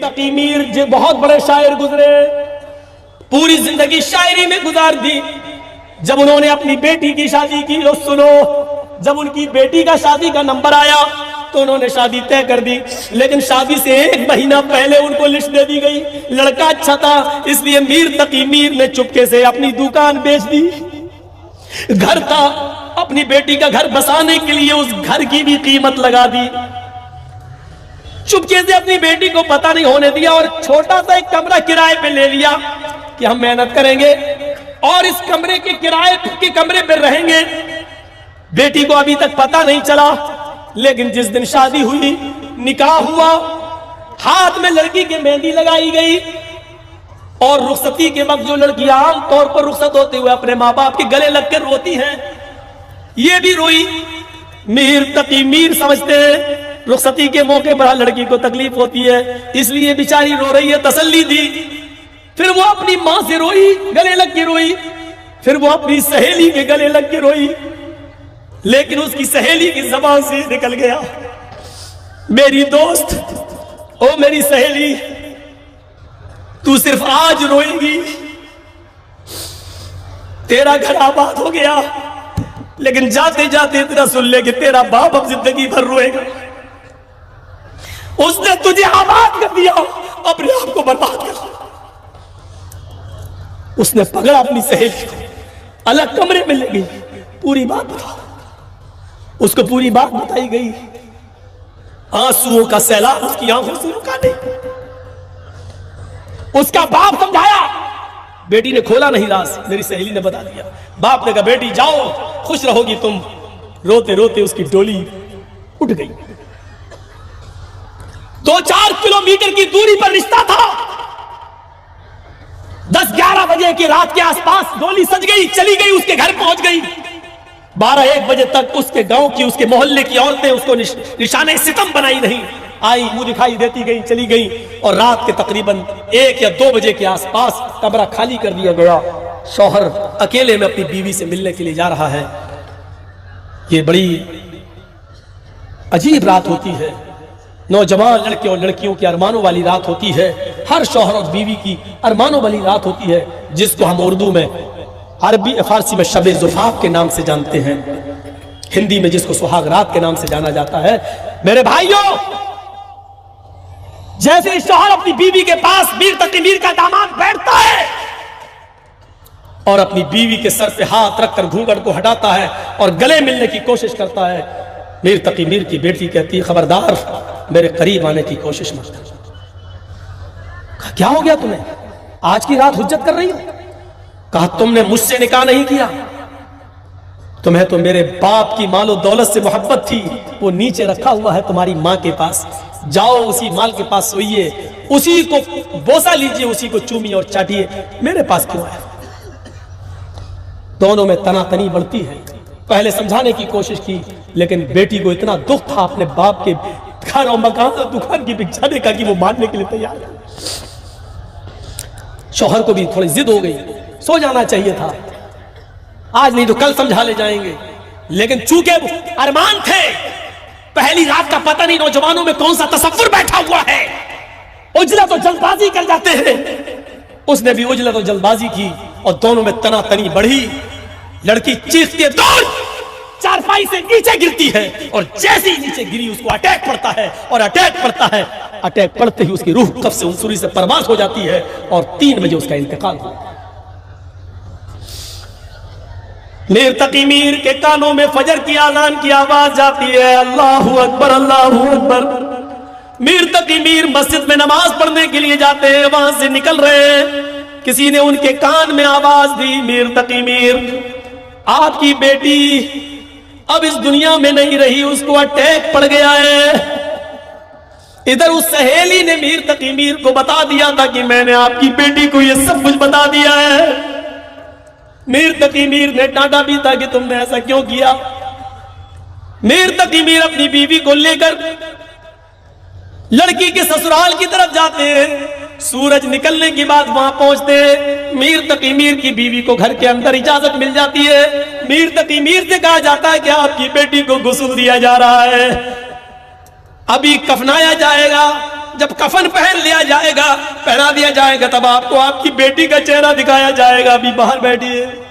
तकी मीर जो बहुत बड़े शायर गुजरे, पूरी जिंदगी शायरी में गुजार दी। जब उन्होंने अपनी बेटी की शादी की, लो सुनो, जब उनकी बेटी का शादी का नंबर आया तो उन्होंने शादी तय कर दी, लेकिन शादी से 1 महीना पहले उनको लिस्ट दे दी गई। लड़का अच्छा था, इसलिए मीर तकी मीर ने चुपके से अपनी दुकान बेच दी। घर था, अपनी बेटी का घर बसाने के लिए उस घर की भी कीमत लगा दी। चुपके से अपनी बेटी को पता नहीं होने दिया और छोटा सा एक कमरा किराए पे ले लिया कि हम मेहनत करेंगे और इस कमरे के किराए के कमरे पे रहेंगे। बेटी को अभी तक पता नहीं चला, लेकिन जिस दिन शादी हुई, निकाह हुआ, हाथ में लड़की के मेहंदी लगाई गई और रुखसती के वक्त जो लड़कियां आम तौर पर रुखसत होते हुए अपने माँ बाप के गले लगकर रोती हैं, ये भी रोई। मीर तकी मीर समझते हैं रुखसती के मौके पर लड़की को तकलीफ होती है, इसलिए बेचारी रो रही है, तसल्ली दी। फिर वो अपनी मां से रोई, गले लग के रोई। फिर वो अपनी सहेली के गले लग के रोई, लेकिन उसकी सहेली की जबान से निकल गया, मेरी दोस्त, ओ मेरी सहेली, तू सिर्फ आज रोएगी, तेरा घर आबाद हो गया, लेकिन जाते जाते इतना सुन ले कि तेरा बाप अब जिंदगी भर रोएगा। उसने तुझे आबाद कर दिया, अपने आप को बर्बाद कर दिया। उसने पकड़ा अपनी सहेली को, अलग कमरे में ले गई, पूरी बात बता। उसको पूरी बात बताई गई, आंसुओं का सैलाब उसकी आंखों से रुका नहीं। उसका बाप समझाया, बेटी ने खोला नहीं राज, मेरी सहेली ने बता दिया। बाप ने कहा बेटी जाओ, खुश रहोगी तुम। रोते रोते उसकी डोली उठ गई। 2-4 किलोमीटर की दूरी पर रिश्ता था। 10-11 बजे की रात के आसपास डोली सज गई, चली गई, उसके घर पहुंच गई। 12-1 बजे तक उसके गांव की, उसके मोहल्ले की औरतें उसको निशाने सितम बनाई नहीं। आई, मुंह दिखाई देती गई, चली गई, और रात के तकरीबन 1 या 2 बजे के आसपास कमरा खाली कर दिया गया। शौहर अकेले में अपनी बीवी से मिलने के लिए जा रहा है। ये बड़ी अजीब रात होती है, नौजवान लड़के और लड़कियों के अरमानों वाली रात होती है। हर शौहर और बीवी की अरमानों वाली रात होती है, जिसको हम उर्दू में, अरबी फारसी में शब ज़ुफ़ाफ़ के नाम से जानते हैं, हिंदी में जिसको सुहाग रात के नाम से जाना जाता है। मेरे भाइयों, जैसे शौहर अपनी बीवी के पास मीर तकी मीर का दामाद बैठता है और अपनी बीवी के सर पे हाथ रखकर घूंघट को हटाता है और गले मिलने की कोशिश करता है, मीर तकी मीर की बेटी कहती है खबरदार, मेरे करीब आने की कोशिश मत कर। क्या हो गया तुम्हें, आज की रात हुज्जत कर रही हो? कहा तुमने मुझसे निकाह नहीं किया, तुम्हें तो मेरे बाप की मालो दौलत से मोहब्बत थी, वो नीचे रखा हुआ है तुम्हारी माँ के पास, जाओ उसी माल के पास सोइए, उसी को बोसा लीजिए, उसी को चूमिए और चाटिए, मेरे पास क्यों आया? दोनों में तनातनी बढ़ती है। पहले समझाने की कोशिश की, लेकिन बेटी को इतना दुख था अपने बाप के घर और मकान और दुकान की भिक्षा का कि वो मानने के लिए तैयार है। शौहर को भी थोड़ी जिद हो गई, सो जाना चाहिए था, आज नहीं तो कल समझा ले जाएंगे, लेकिन चूंकि अरमान थे, पहली रात का पता नहीं नौजवानों में कौन सा तसव्वुर बैठा हुआ है, उजलत और जल्दबाजी कर जाते हैं। उसने भी उजलत और जल्दबाजी की और दोनों में तनातनी बढ़ी। लड़की चीखती है, दौड़, चारपाई से नीचे गिरती है और जैसे ही नीचे गिरी उसको अटैक पड़ता है, और अटैक पड़ता है, अटैक पड़ते ही उसकी रूह कब्ज़ से उनसुरी से परवाज़ हो जाती है और 3 बजे उसका इंतकाल हो। मीर तकी मीर के कानों में फजर की आज़ान की आवाज जाती है, अल्लाहू अकबर, अल्लाहू अकबर। मीर तकी मीर मस्जिद में नमाज पढ़ने के लिए जाते हैं, वहां से निकल रहे हैं, किसी ने उनके कान में आवाज दी, मीर तकी मीर, आपकी बेटी अब इस दुनिया में नहीं रही, उसको अटैक पड़ गया है। इधर उस सहेली ने मीर तकी मीर को बता दिया था कि मैंने आपकी बेटी को ये सब कुछ बता दिया है। मीर तकी मीर ने डांटा भी था कि तुमने ऐसा क्यों किया। मीर तकी मीर अपनी बीवी को लेकर लड़की के ससुराल की तरफ जाते हैं। सूरज निकलने के बाद वहां पहुंचते हैं। मीर तकी मीर की बीवी को घर के अंदर इजाजत मिल जाती है। मीर तकी मीर से कहा जाता है कि आपकी बेटी को गुस्ल दिया जा रहा है, अभी कफनाया जाएगा। जब कफन पहन लिया जाएगा, पहना दिया जाएगा, तब आपको आपकी बेटी का चेहरा दिखाया जाएगा, अभी बाहर बैठी है।